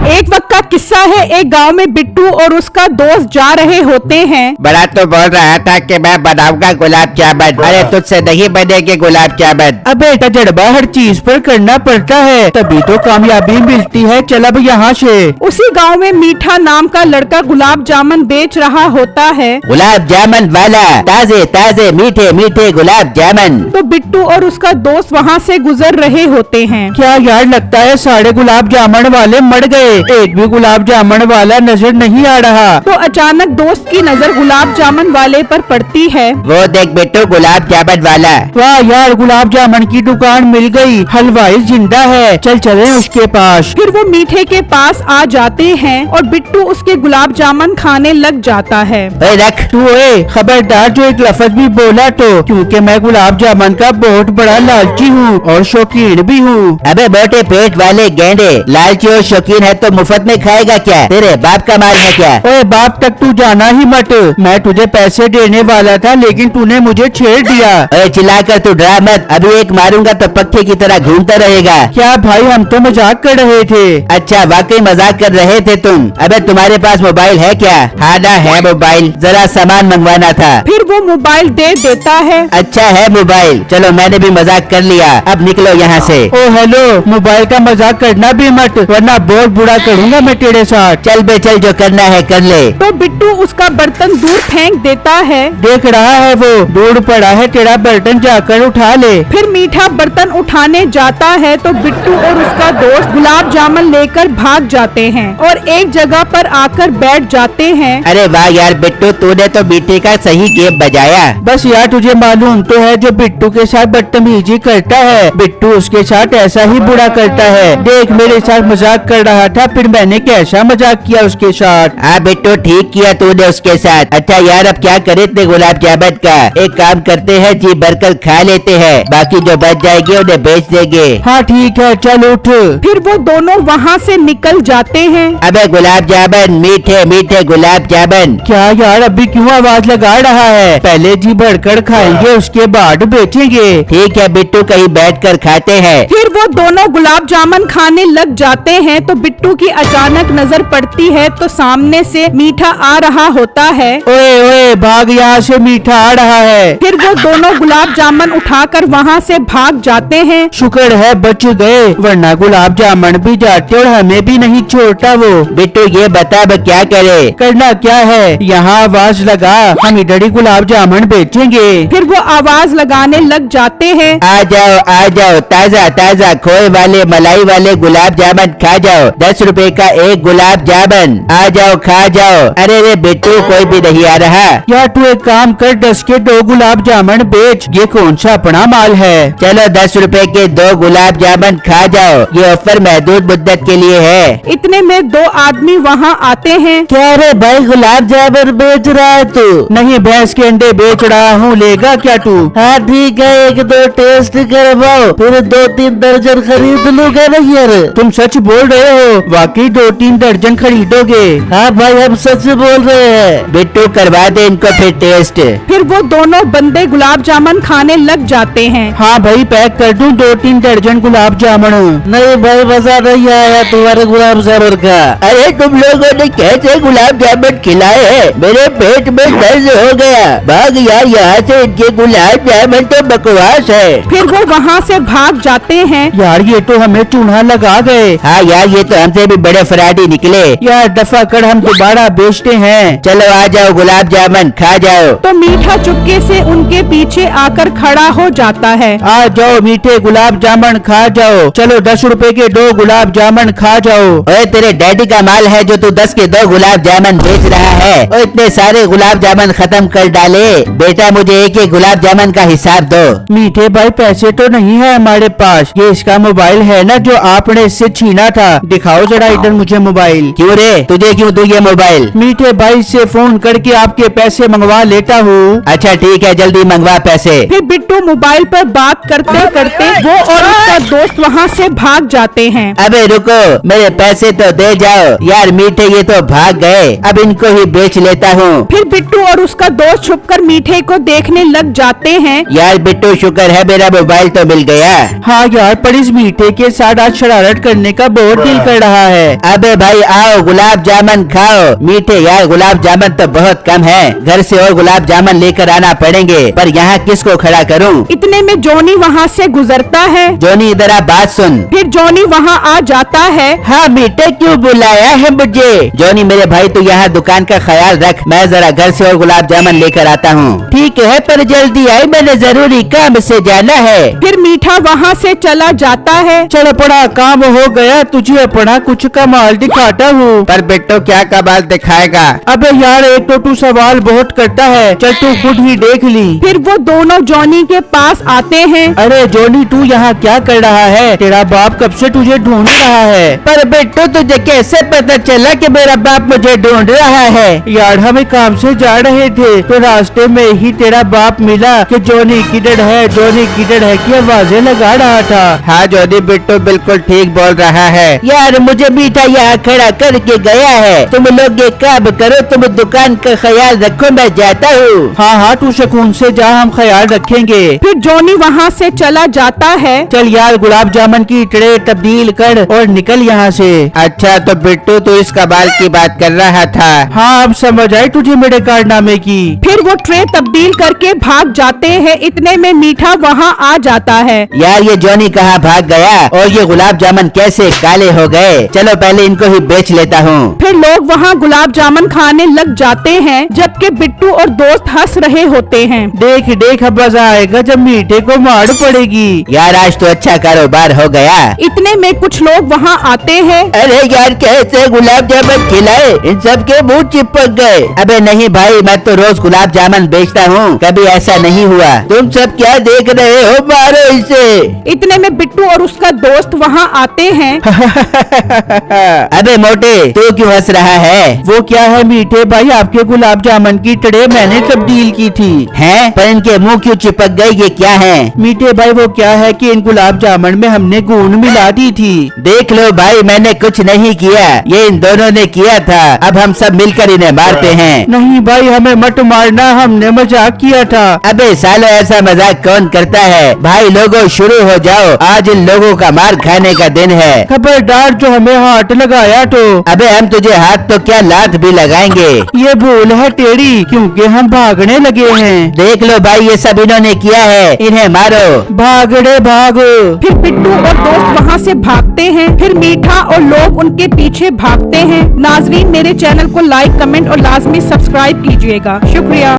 एक वक्त का किस्सा है। एक गांव में बिट्टू और उसका दोस्त जा रहे होते हैं। बड़ा तो बोल रहा था कि मैं बनाऊंगा गुलाब जामुन। अरे तुझसे नहीं बनेंगे गुलाब जामुन। अबे तजर्बा हर चीज पर करना पड़ता है, तभी तो कामयाबी मिलती है। चल अब यहाँ से। उसी गांव में मीठा नाम का लड़का गुलाब जामुन बेच रहा होता है। गुलाब जामुन वाला, ताजे ताजे मीठे मीठे गुलाब जामुन। तो बिट्टू और उसका दोस्त वहाँ से गुजर रहे होते हैं। क्या यार, लगता है सारे गुलाब जामुन वाले मर गए, एक भी गुलाब जामुन वाला नजर नहीं आ रहा। तो अचानक दोस्त की नजर गुलाब जामुन वाले पर पड़ती है। वो देख बिट्टू, गुलाब जामुन वाला। वाह यार, गुलाब जामुन की दुकान मिल गई, हलवाई जिंदा है, चल चले उसके पास। फिर वो मीठे के पास आ जाते हैं और बिट्टू उसके गुलाब जामुन खाने लग जाता है। रख तू खबरदार जो एक लफ्ज भी बोला तो, क्योंकि मैं गुलाब जामुन का बहुत बड़ा लालची हूँ और शौकीन भी हूँ। अबे मोटे पेट वाले गेंडे, लालची और शौकीन है तो मुफ्त में खाएगा क्या? तेरे बाप का माल है क्या? ओए बाप तक तू जाना ही मत, मैं तुझे पैसे देने वाला था लेकिन तूने मुझे छेड़ दिया। ओए चिल्लाकर तू डरा मत, अभी एक मारूंगा तो पक्के की तरह घूमता रहेगा। क्या भाई, हम तो मजाक कर रहे थे। अच्छा वाकई मजाक कर रहे थे तुम? अबे तुम्हारे पास मोबाइल है क्या? हाँ ना है मोबाइल, जरा सामान मंगवाना था। फिर वो मोबाइल दे देता है। अच्छा है मोबाइल, चलो मैंने भी मजाक कर लिया, अब निकलो यहाँ से। ओ हेलो, मोबाइल का मजाक करना भी मत वरना बहुत बुरा करूँगा मैं तेरे साथ। चल बे चल, जो करना है कर ले। तो बिट्टू उसका बर्तन दूर फेंक देता है। देख रहा है वो, दूर पड़ा है तेरा बर्तन, जाकर उठा ले। फिर मीठा बर्तन उठाने जाता है तो बिट्टू और उसका दोस्त गुलाब जामुन लेकर भाग जाते हैं और एक जगह पर आकर बैठ जाते हैं। अरे वाह यार बिट्टू, तूने तो मीठे का सही गेम बजाया। बस यार तुझे मालूम तो है जो बिट्टू के साथ बदतमीजी करता है, बिट्टू उसके साथ ऐसा ही बुरा करता है। देख मेरे साथ मजाक कर रहा था, फिर मैंने कैसा मजाक किया उसके साथ। हाँ बिट्टू ठीक किया तूने उसके साथ। अच्छा यार अब क्या करे थे गुलाब जामुन का? एक काम करते हैं, जी भरकर खा लेते हैं, बाकी जो बच जाएगी उन्हें बेच देंगे। हाँ ठीक है, चल उठ। फिर वो दोनों वहाँ से निकल जाते हैं। अबे गुलाब जामुन, मीठे मीठे गुलाब जामुन। क्या यार, अभी क्यों आवाज लगा रहा है? पहले जी भरकर खाएंगे उसके बाद बेचेंगे। ठीक है बिट्टू, कहीं बैठकर खाते हैं। फिर वो दोनों गुलाब जामुन खाने लग जाते हैं तो बिट्टू की अचानक नजर पड़ती है तो सामने से मीठा आ रहा होता है। ओए ओए भाग, यहाँ से मीठा आ रहा है। फिर वो दोनों गुलाब जामुन उठाकर वहाँ से भाग जाते हैं। शुक्र है बच गए, वरना गुलाब जामुन भी जाते और हमें भी नहीं छोड़ता वो। बिट्टू ये बता अब क्या करे? करना क्या है, यहाँ आवाज लगा, हम इधर ही गुलाब जामुन बेचेंगे। फिर वो आवाज लगाने लग जाते हैं। आ जाओ, ताजा ताजा खोए वाले मलाई वाले गुलाब जामुन खा जाओ, 10 रुपए का एक गुलाब जामुन, आ जाओ खा जाओ। अरे रे बिट्टू, कोई भी नहीं आ रहा। यार तू एक काम कर, 10 के 2 गुलाब जामुन बेच, ये कौन सा अपना माल है। चलो 10 रुपए के 2 गुलाब जामुन खा जाओ, ये ऑफर महदूद मुद्दत के लिए है। इतने में 2 आदमी वहाँ आते हैं। क्या रे भाई, गुलाब जामुन बेच रहा है तू? नहीं, भैंस के अंडे बेच रहा हूँ, लेगा क्या तू? हाँ ठीक है, 1-2 टेस्ट करवाओ, फिर 2-3 दर्जन खरीद लूंगा ना यार। तुम सच बोल रहे हो? वाकई 2-3 दर्जन खरीदोगे? हाँ भाई हम सच बोल रहे हैं। बिट्टू करवा दे इनको फिर टेस्ट। फिर वो दोनों बंदे गुलाब जामुन खाने लग जाते हैं। हाँ भाई, पैक कर दूं 2-3 दर्जन गुलाब जामुन? नहीं भाई, मजा नहीं आया तुम्हारे गुलाब जामुन का। अरे तुम लोगों ने कैसे गुलाब जामुन खिलाए हैं? मेरे पेट में दर्द हो गया। भाग यार यहाँ से, इनके गुलाब जामुन तो बकवास है। फिर वो वहाँ से भाग जाते हैं। यार ये तो हमें चूना लगा गए। हाँ यार, ये तो हमसे भी बड़े फराडी निकले। यार दफा कर, हम दोबारा बेचते हैं। चलो आ जाओ, गुलाब जामुन खा जाओ। तो मीठा चुपके से उनके पीछे आकर खड़ा हो जाता है। आ जाओ मीठे गुलाब जामुन खा जाओ, चलो 10 रुपए के 2 गुलाब जामुन खा जाओ। ओए तेरे डैडी का माल है जो तू 10 के 2 गुलाब जामुन बेच रहा है। और इतने सारे गुलाब जामुन खत्म कर डाले। बेटा मुझे एक गुलाब जामुन का हिसाब दो। मीठे भाई पैसे तो नहीं है हमारे पास, ये इसका मोबाइल है ना जो आपने इससे छीना था, दिखाओ जरा इधर मुझे मोबाइल। क्यों रे, तुझे क्यों दूं ये मोबाइल? मीठे भाई से फोन करके आपके पैसे मंगवा लेता हूँ। अच्छा ठीक है, जल्दी मंगवा पैसे। फिर बिट्टू मोबाइल पर बात करते करते वो और उसका दोस्त वहाँ से भाग जाते हैं। अबे रुको, मेरे पैसे तो दे जाओ यार। मीठे ये तो भाग गए, अब इनको ही बेच लेता हूँ। फिर बिट्टू और उसका दोस्त छुपकर मीठे को देखने लग जाते हैं। यार बिट्टू शुक्र है मेरा मोबाइल तो मिल गया। हाँ यार, पर इस मीठे के साथ आज शरारत करने का बहुत दिल कर रहा है। अबे भाई आओ गुलाब जामुन खाओ। मीठे यार गुलाब जामुन तो बहुत कम है, घर से और गुलाब जामुन लेकर आना पड़ेंगे, पर यहाँ किसको खड़ा करूँ? इतने में जॉनी वहाँ से गुजरता है। जॉनी इधर आ बात सुन। फिर जॉनी वहाँ आ जाता है। हाँ बेटे क्यों बुलाया है मुझे? जॉनी मेरे भाई तू यहाँ दुकान का ख्याल रख, मैं जरा घर से और गुलाब जामुन लेकर आता हूँ। ठीक है पर जल्दी आई, मैंने जरूरी काम से जाना है। फिर मीठा वहाँ से चला जाता है। चल पड़ा काम हो गया, तुझे अपना कुछ कमाल दिखाता हूँ। पर बेटो क्या कमाल दिखाएगा? अबे यार एक तो तू सवाल बहुत करता है, चल तू खुद ही देख ली। फिर वो दोनों जॉनी के पास आते हैं। अरे जॉनी तू यहाँ क्या कर रहा है? तेरा बाप कब से तुझे ढूंढ रहा है। पर बेटो तुझे कैसे पता चला कि मेरा बाप मुझे ढूंढ रहा है? यार हम एक काम से जा रहे थे तो रास्ते में ही तेरा बाप मिला कि जॉनी किधर है, जॉनी किधर है की आवाजें लगा रहा था। हाँ जॉनी बेटो बिल्कुल ठीक बोल रहा है। यार मुझे मीठा यहाँ खड़ा करके गया है, तुम लोग ये काम करो, तुम दुकान का ख्याल रखो, मैं जाता हूँ। हाँ हाँ तू सुकून से जा, हम ख्याल रखेंगे। फिर जॉनी वहाँ से चला जाता है। चल यार गुलाब जामुन की ट्रे तब्दील कर और निकल यहाँ से। अच्छा तो बिट्टू तू इस कमाल की बात कर रहा था? हाँ अब समझ आई तुझे मेरे कारनामे की। फिर वो ट्रे तब्दील करके भाग जाते हैं। इतने में मीठा वहाँ आ जाता है। यार ये जॉनी कहाँ भाग गया और ये गुलाब जामुन कैसे काले हो गए? चलो पहले इनको ही बेच लेता हूँ। फिर लोग वहाँ गुलाब जामुन खाने लग जाते हैं, जबकि बिट्टू और दोस्त हंस रहे होते हैं। देख देख अब मजा आएगा जब मीठे को मार पड़ेगी। यार आज तो अच्छा कारोबार हो गया। इतने में कुछ लोग वहाँ आते हैं। अरे यार कैसे गुलाब जामुन खिलाए, इन सब के मुंह चिपक गए। अबे नहीं भाई मैं तो रोज गुलाब जामुन बेचता हूँ, कभी ऐसा नहीं हुआ। तुम सब क्या देख रहे हो, मारो इसे। इतने में बिट्टू और उसका दोस्त वहाँ आते हैं। अबे मोटे तू क्यों हंस रहा है? वो क्या है मीठे भाई, आपके गुलाब जामुन की ट्रे मैंने तब्दील की थी। हैं? पर इनके मुंह क्यों चिपक गए, ये क्या है? मीठे भाई वो क्या है कि इन गुलाब जामुन में हमने गूंद मिला दी थी। देख लो भाई मैंने कुछ नहीं किया, ये इन दोनों ने किया था। अब हम सब मिलकर इन्हें मारते हैं। नहीं भाई हमें मत मारना, हमने मजाक किया था। अबे सालो ऐसा मजाक कौन करता है? भाई लोगों शुरू हो जाओ, आज इन लोगों का मार खाने का दिन है। खबरदार जो हमें हाथ लगाया तो। अबे हम तुझे हाथ तो क्या लात भी लगाएंगे। ये भूल है तेरी, क्योंकि हम भागने लगे हैं। देख लो भाई ये सब इन्होंने किया है, इन्हें मारो। भागड़े भागो। फिर बिट्टू और दोस्त वहाँ से भागते हैं। फिर मीठा और लोग उनके पीछे भागते हैं। नाजरीन मेरे चैनल को लाइक, कमेंट और लाजमी सब्सक्राइब कीजिएगा। शुक्रिया।